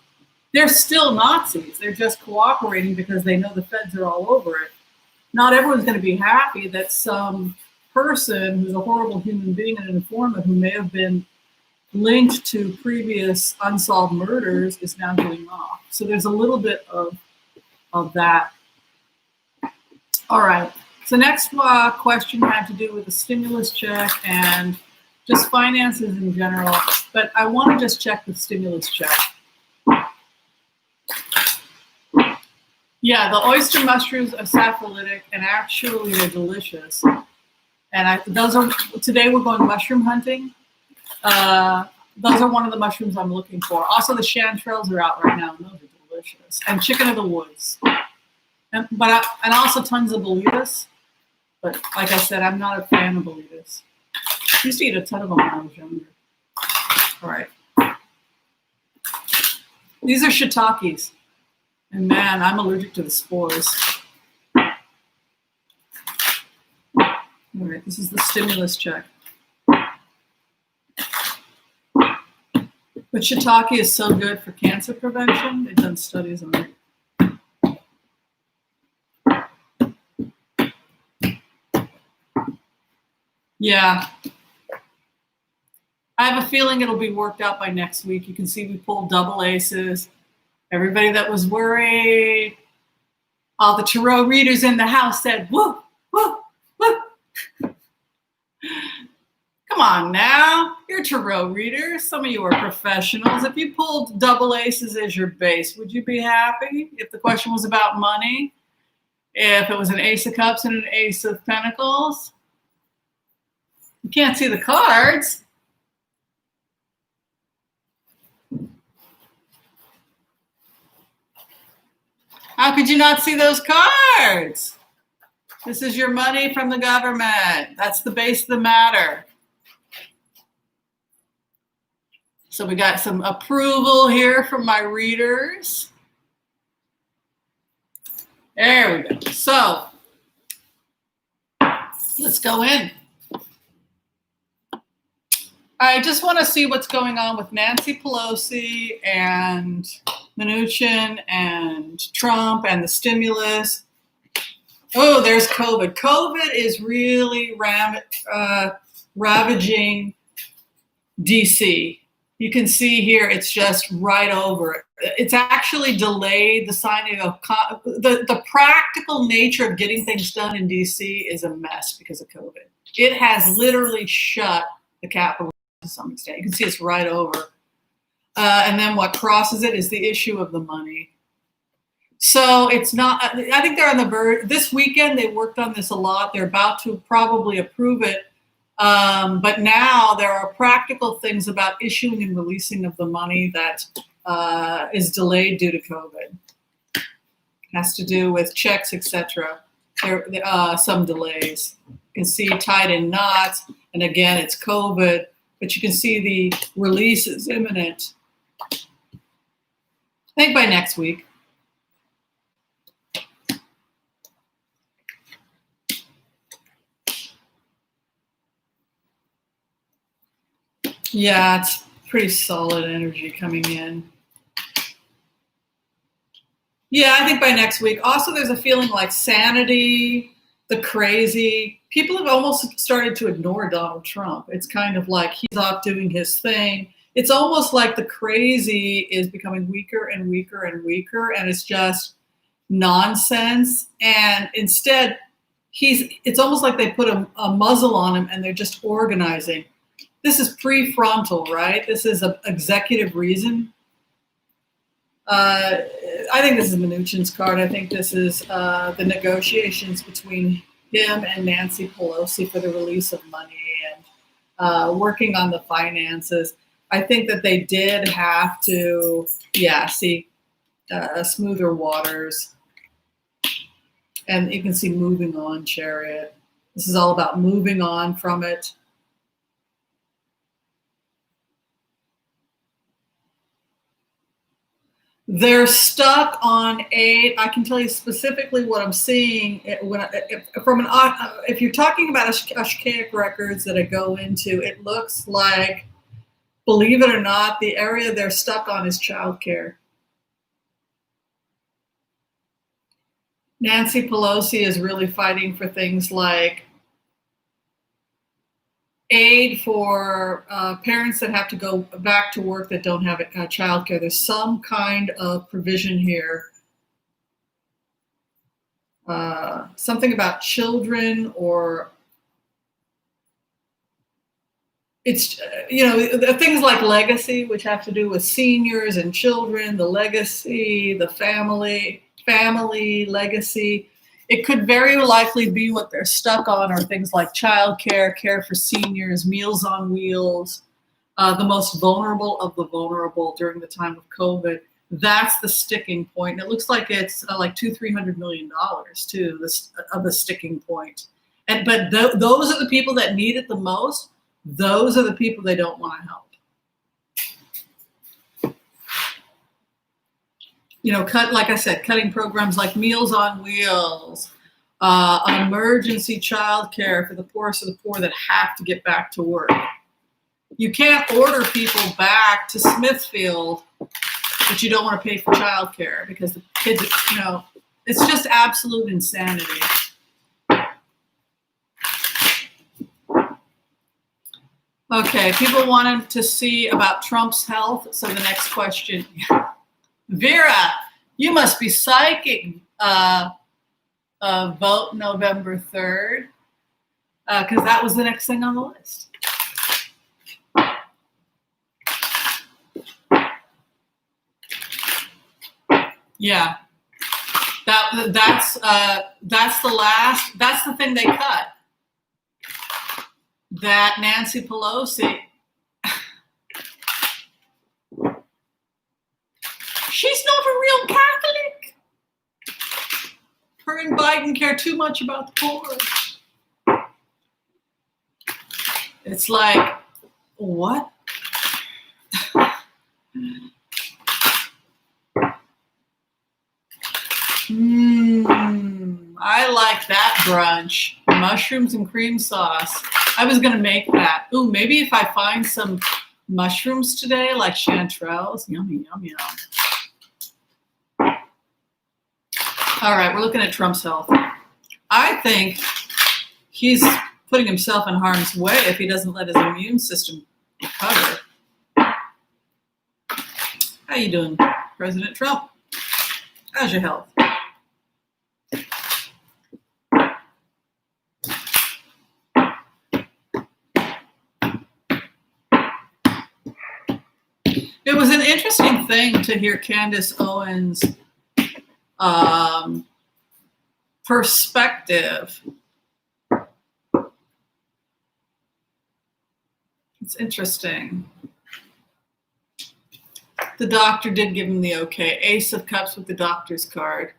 they're still Nazis. They're just cooperating because they know the feds are all over it. Not everyone's going to be happy that some person who's a horrible human being and an informant who may have been linked to previous unsolved murders is now getting off. So there's a little bit of that. All right. So next question had to do with the stimulus check and just finances in general. But I want to just check the stimulus check. Yeah, the oyster mushrooms are saprophytic, and actually they're delicious. And today we're going mushroom hunting. those are one of the mushrooms I'm looking for. Also, the chanterelles are out right now, and those are delicious. And chicken of the woods, and also tons of boletus. But like I said, I'm not a fan of boletus. I used to eat a ton of them when I was younger. All right. These are shiitakes. And man, I'm allergic to the spores. All right, this is the stimulus check. But shiitake is so good for cancer prevention. They've done studies on it. Yeah. I have a feeling it'll be worked out by next week. You can see we pulled double aces. Everybody that was worried, all the tarot readers in the house said, woo, woo, woo. Come on now, you're tarot readers. Some of you are professionals. If you pulled double aces as your base, would you be happy if the question was about money? If it was an ace of cups and an ace of pentacles? You can't see the cards. How could you not see those cards? This is your money from the government. That's the base of the matter. So we got some approval here from my readers. There we go. So let's go in. I just want to see what's going on with Nancy Pelosi and Mnuchin and Trump and the stimulus. Oh, there's COVID. COVID is really ravaging DC. You can see here it's just right over. It's actually delayed the signing of the practical nature of getting things done in DC is a mess because of COVID. It has literally shut the Capitol to some extent. You can see it's right over. And then what crosses it is the issue of the money. So it's not, I think they're on the verge. This weekend, they worked on this a lot. They're about to probably approve it. But now there are practical things about issuing and releasing of the money that is delayed due to COVID. It has to do with checks, etc. There some delays. You can see tied in knots. And again, it's COVID. But you can see the release is imminent. I think by next week. Yeah, it's pretty solid energy coming in. Yeah, I think by next week. Also, there's a feeling like sanity, the crazy. People have almost started to ignore Donald Trump. It's kind of like he's off doing his thing. It's almost like the crazy is becoming weaker and weaker and weaker, and it's just nonsense. And instead, it's almost like they put a muzzle on him and they're just organizing. This is prefrontal, right? This is an executive reason. I think this is Mnuchin's card. I think this is the negotiations between him and Nancy Pelosi for the release of money and working on the finances. I think that they did have to, see smoother waters. And you can see moving on, Chariot. This is all about moving on from it. They're stuck on 8. I can tell you specifically what I'm seeing. If you're talking about Ashkaic records that I go into, it looks like, believe it or not, the area they're stuck on is childcare. Nancy Pelosi is really fighting for things like aid for parents that have to go back to work that don't have childcare. There's some kind of provision here. Something about children, or it's, things like legacy, which have to do with seniors and children, the legacy, the family legacy. It could very likely be what they're stuck on, or things like childcare, care for seniors, Meals on Wheels, the most vulnerable of the vulnerable during the time of COVID. That's the sticking point. And it looks like it's like $200-300 million too, of the sticking point. But those are the people that need it the most. Those are the people they don't want to help. Like I said, cutting programs like Meals on Wheels, emergency childcare for the poorest of the poor that have to get back to work. You can't order people back to Smithfield, but you don't want to pay for childcare because the kids, it's just absolute insanity. Okay, people wanted to see about Trump's health. So the next question, Vera, you must be psychic. Vote November 3rd, because that was the next thing on the list. Yeah, that's the last. That's the thing they cut. That Nancy Pelosi. She's not a real Catholic. Her and Biden care too much about the poor. It's like, what? I like that brunch. Mushrooms and cream sauce. I was going to make that. Ooh, maybe if I find some mushrooms today, like chanterelles. Yummy, yum, yum. All right, we're looking at Trump's health. I think he's putting himself in harm's way if he doesn't let his immune system recover. How you doing, President Trump? How's your health? It was an interesting thing to hear Candace Owens' perspective. It's interesting. The doctor did give him the okay. Ace of Cups with the doctor's card.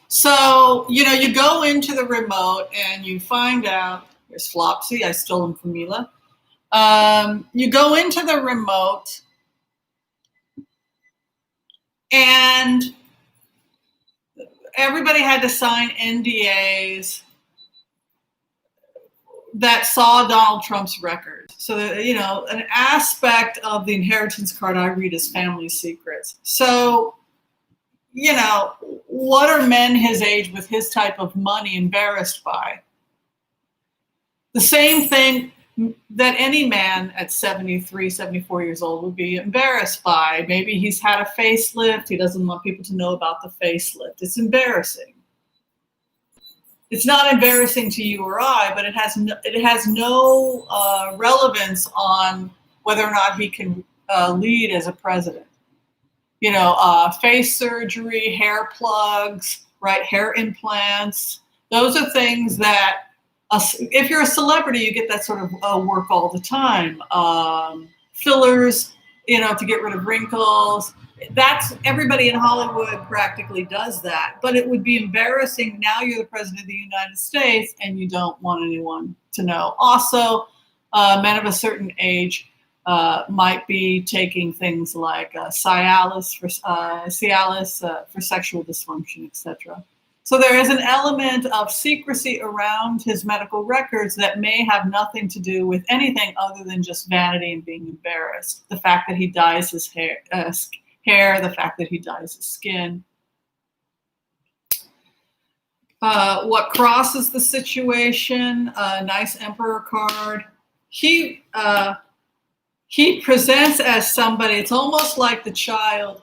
So, you go into the remote and you find out, here's Flopsy, I stole him from Mila. You go into the remote and everybody had to sign NDAs that saw Donald Trump's record. So, an aspect of the inheritance card I read is family secrets. So, what are men his age with his type of money embarrassed by? The same thing that any man at 73, 74 years old would be embarrassed by. Maybe he's had a facelift. He doesn't want people to know about the facelift. It's embarrassing. It's not embarrassing to you or I, but it has no relevance on whether or not he can lead as a president. Face surgery, hair plugs, right? Hair implants. Those are things that, if you're a celebrity, you get that sort of work all the time. Fillers, to get rid of wrinkles. That's everybody in Hollywood practically does that. But it would be embarrassing. Now you're the president of the United States and you don't want anyone to know. Also, men of a certain age might be taking things like Cialis for sexual dysfunction, etc. So there is an element of secrecy around his medical records that may have nothing to do with anything other than just vanity and being embarrassed. The fact that he dyes his hair, the fact that he dyes his skin. What crosses the situation? Nice Emperor card. He presents as somebody, it's almost like the child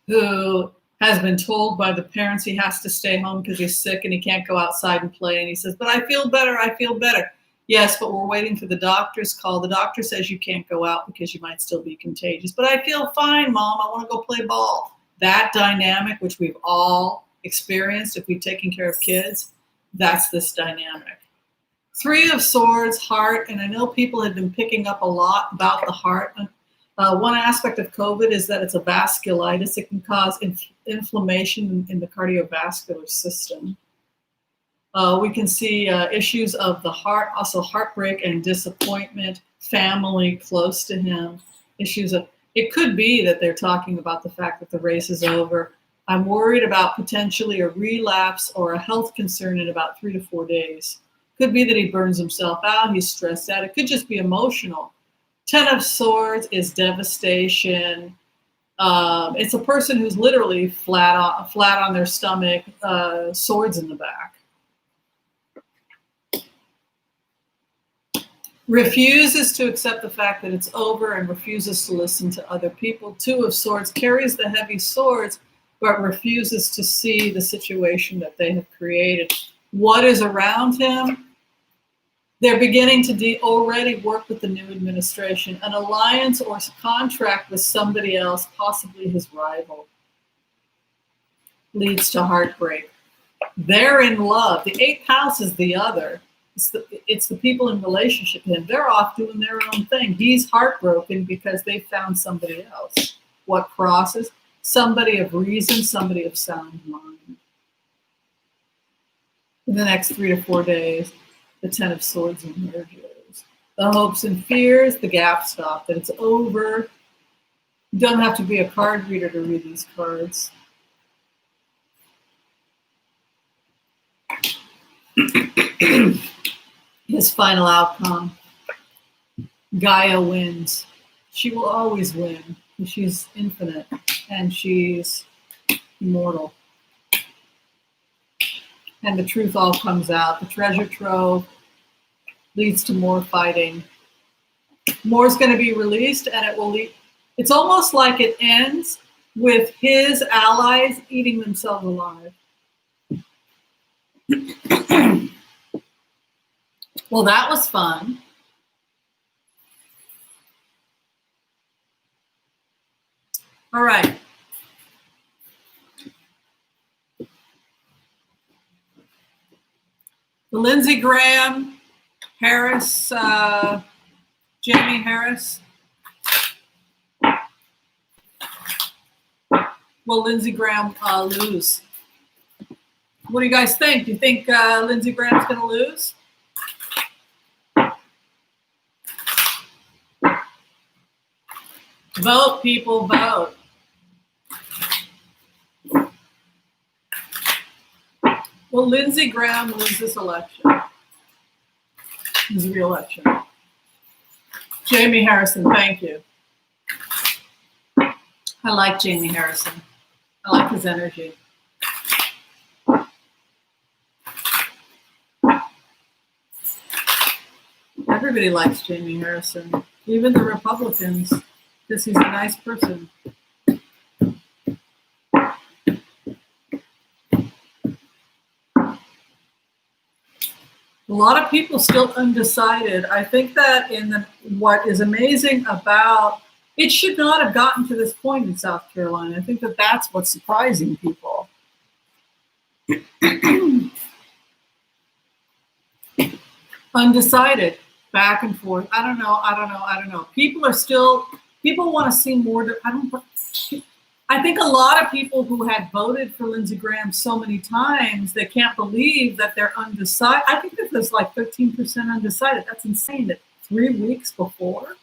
who has been told by the parents he has to stay home because he's sick and he can't go outside and play. And he says, but I feel better, I feel better. Yes, but we're waiting for the doctor's call. The doctor says you can't go out because you might still be contagious. But I feel fine, Mom. I want to go play ball. That dynamic, which we've all experienced if we've taken care of kids. That's this dynamic. Three of Swords, heart, and I know people have been picking up a lot about the heart. One aspect of COVID is that it's a vasculitis. It can cause inflammation in the cardiovascular system. We can see issues of the heart, also heartbreak and disappointment, family close to him, issues of, it could be that they're talking about the fact that the race is over. I'm worried about potentially a relapse or a health concern in about 3 to 4 days. Could be that he burns himself out, he's stressed out. It could just be emotional. 10 of Swords is devastation. It's a person who's literally flat on their stomach, swords in the back. Refuses to accept the fact that it's over and refuses to listen to other people. 2 of Swords carries the heavy swords, but refuses to see the situation that they have created. What is around him? They're beginning to already work with the new administration, an alliance or contract with somebody else, possibly his rival, leads to heartbreak. They're in love. The 8th house is the other. It's the people in relationship with him. They're off doing their own thing. He's heartbroken because they found somebody else. What crosses? Somebody of reason, somebody of sound mind. In the next 3 to 4 days, the 10 of Swords emerges. The hopes and fears, the gap stop, that it's over. You don't have to be a card reader to read these cards. His final outcome. Gaia wins. She will always win. She's infinite and she's immortal. And the truth all comes out. The treasure trove leads to more fighting. More is going to be released, and it will lead. It's almost like it ends with his allies eating themselves alive. Well, that was fun. All right. The Lindsey Graham, Harris, Jamie Harris. Will Lindsey Graham lose? What do you guys think? Do you think Lindsey Graham's going to lose? Vote, people, vote. Will Lindsey Graham lose this election? His re-election. Jamie Harrison, thank you. I like Jamie Harrison. I like his energy. Everybody likes Jamie Harrison, even the Republicans, because he's a nice person. A lot of people still undecided. I think that what is amazing about it should not have gotten to this point in South Carolina. I think that that's what's surprising people. Undecided, back and forth. I don't know. People want to see more. I think a lot of people who had voted for Lindsey Graham so many times, they can't believe that they're undecided. I think that there's like 13% undecided. That's insane. That 3 weeks before?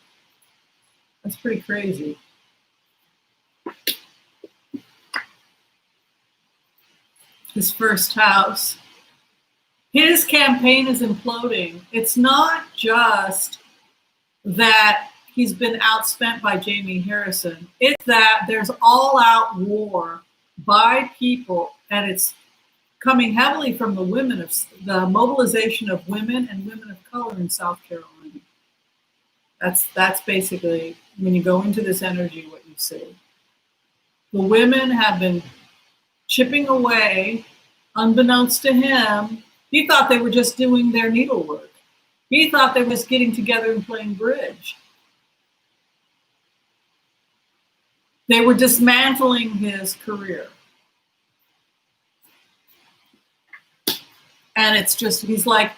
That's pretty crazy. His first house. His campaign is imploding. It's not just that he's been outspent by Jamie Harrison. It's that there's all-out war by people, and it's coming heavily from the women, of the mobilization of women and women of color in South Carolina. That's basically, when you go into this energy, what you see. The women have been chipping away, unbeknownst to him. He thought they were just doing their needlework. He thought they were just getting together and playing bridge. They were dismantling his career. And it's just, he's like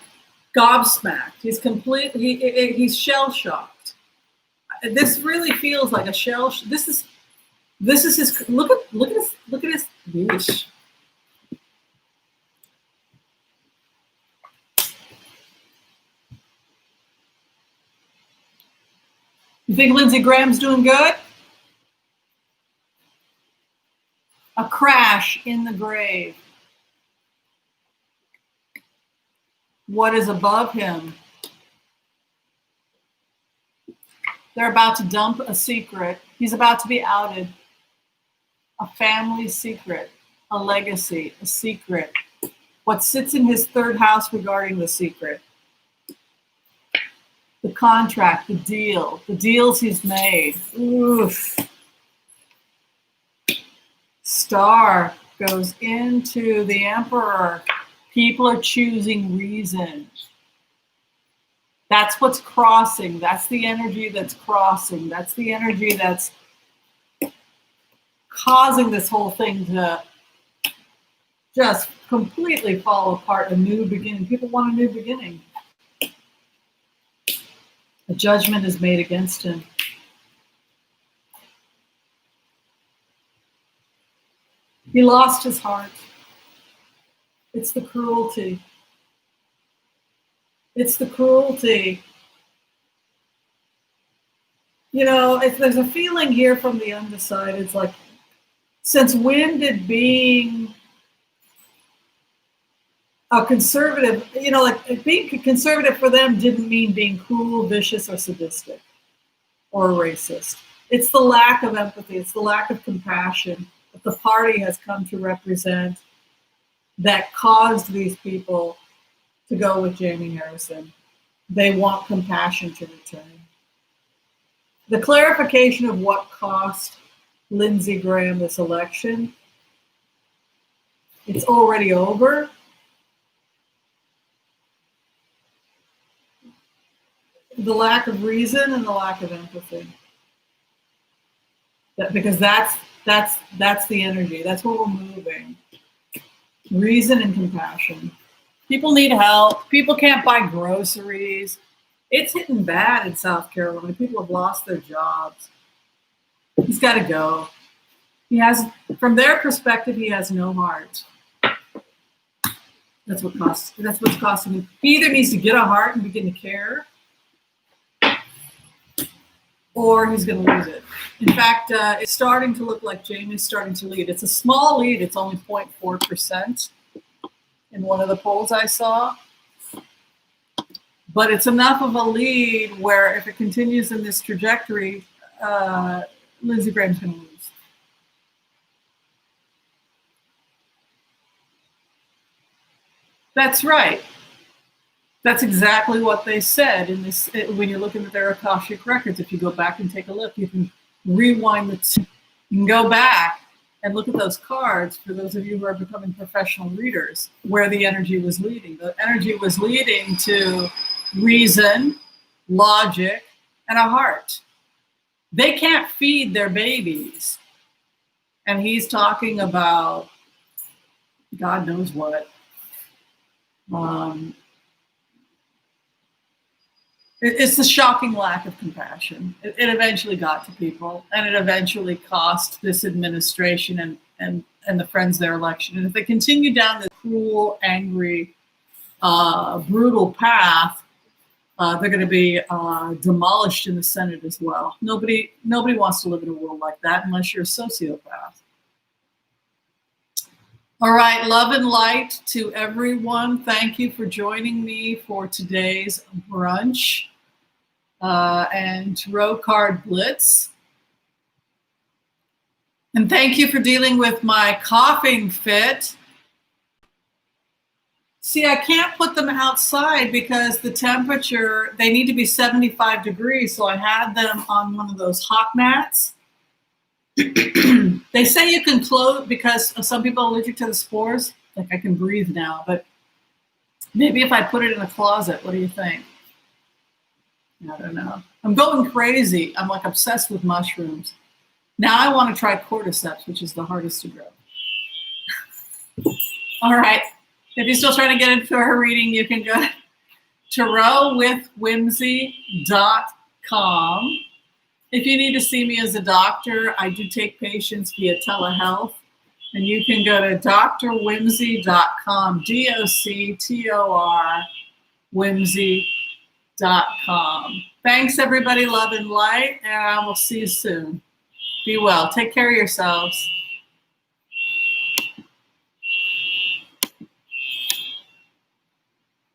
gobsmacked. He's he's shell shocked. This really feels like a shell. This is his, look at his, yeesh. You think Lindsey Graham's doing good? A crash in the grave. What is above him? They're about to dump a secret. He's about to be outed. A family secret, a legacy, a secret. What sits in his third house regarding the secret? The contract, the deals he's made. Oof. Star goes into the Emperor. People are choosing reason. That's what's crossing. That's the energy that's crossing. That's the energy that's causing this whole thing to just completely fall apart. A new beginning. People want a new beginning. A judgment is made against him. He lost his heart. It's the cruelty. It's the cruelty. You know, there's a feeling here from the undecided. It's like, since when did being a conservative, you know, like being conservative for them didn't mean being cruel, vicious, or sadistic, or racist. It's the lack of empathy. It's the lack of compassion that the party has come to represent that caused these people to go with Jamie Harrison. They want compassion to return. The clarification of what cost Lindsey Graham this election, it's already over. The lack of reason and the lack of empathy. Because that's the energy. That's where we're moving. Reason and compassion. People need help. People can't buy groceries. It's hitting bad in South Carolina. People have lost their jobs. He's got to go. He has, from their perspective, he has no heart. That's what's costing him. He either needs to get a heart and begin to care, or he's going to lose it. In fact, it's starting to look like Jamie's starting to lead. It's a small lead. It's only 0.4% in one of the polls I saw. But it's enough of a lead where if it continues in this trajectory, Lindsey Graham's going to lose. That's right. That's exactly what they said in this. When you're looking at their Akashic records, if you go back and take a look, you can rewind you can go back and look at those cards for those of you who are becoming professional readers, where the energy was leading. The energy was leading to reason, logic, and a heart. They can't feed their babies. And he's talking about God knows what. It's the shocking lack of compassion. It eventually got to people, and it eventually cost this administration and the Friends their election. And if they continue down this cruel, angry, brutal path, they're going to be demolished in the Senate as well. Nobody wants to live in a world like that unless you're a sociopath. All right, love and light to everyone. Thank you for joining me for today's brunch and tarot card blitz. And thank you for dealing with my coughing fit. See, I can't put them outside because the temperature, they need to be 75 degrees. So I had them on one of those hot mats. They say you can close because some people are allergic to the spores. Like I can breathe now, but maybe if I put it in a closet, what do you think? I don't know. I'm going crazy. I'm like obsessed with mushrooms. Now I want to try cordyceps, which is the hardest to grow. All right. If you're still trying to get into her reading, you can go to tarotwithwhimsy.com. If you need to see me as a doctor, I do take patients via telehealth. And you can go to drwhimsy.com, DOCTOR whimsy.com. Thanks, everybody. Love and light. And I will see you soon. Be well. Take care of yourselves.